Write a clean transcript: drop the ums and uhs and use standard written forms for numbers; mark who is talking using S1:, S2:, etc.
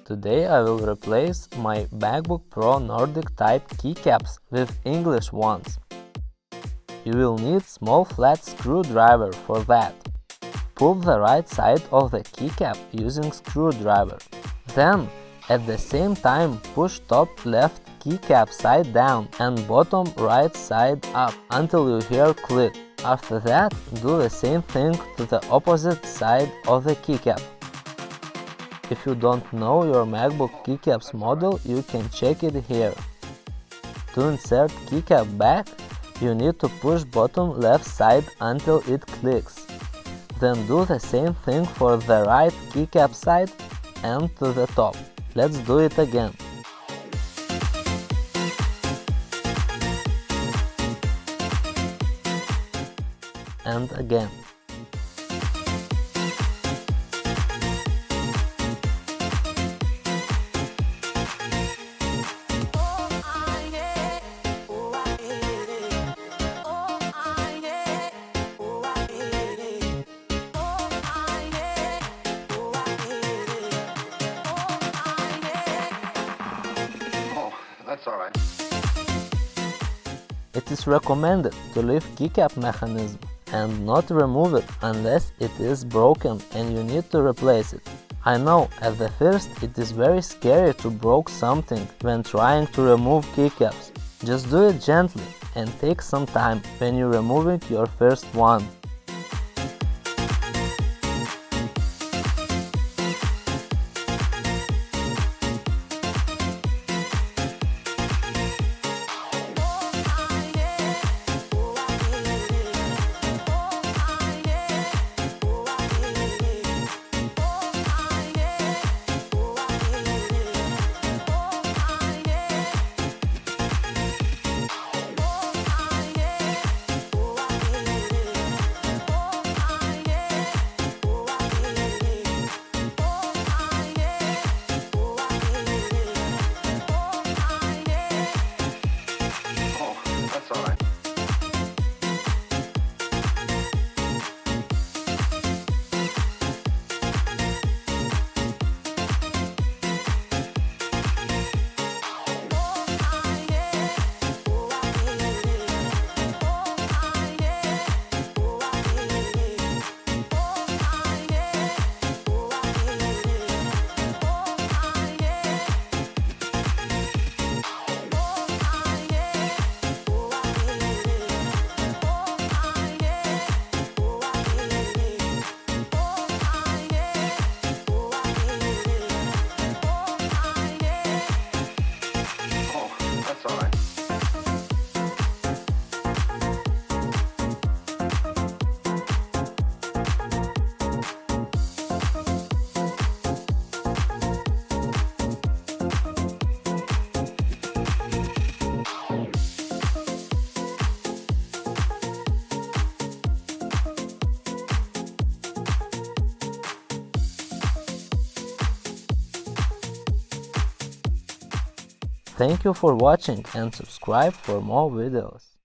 S1: Today I will replace my MacBook Pro Nordic Type keycaps with English ones. You will need small flat screwdriver for that. Pull the right side of the keycap using screwdriver. Then, at the same time, push top left keycap side down and bottom right side up until you hear click. After that, do the same thing to the opposite side of the keycap. If you don't know your MacBook keycaps model, you can check it here. To insert keycap back, you need to push bottom left side until it clicks. Then do the same thing for the right keycap side and to the top. Let's do it again. And again.
S2: That's all right.
S1: It is recommended to leave keycap mechanism and not remove it unless it is broken and you need to replace it. I know at the first it is very scary to break something when trying to remove keycaps. Just do it gently and take some time when you're removing your first one. Thank you for watching and subscribe for more videos.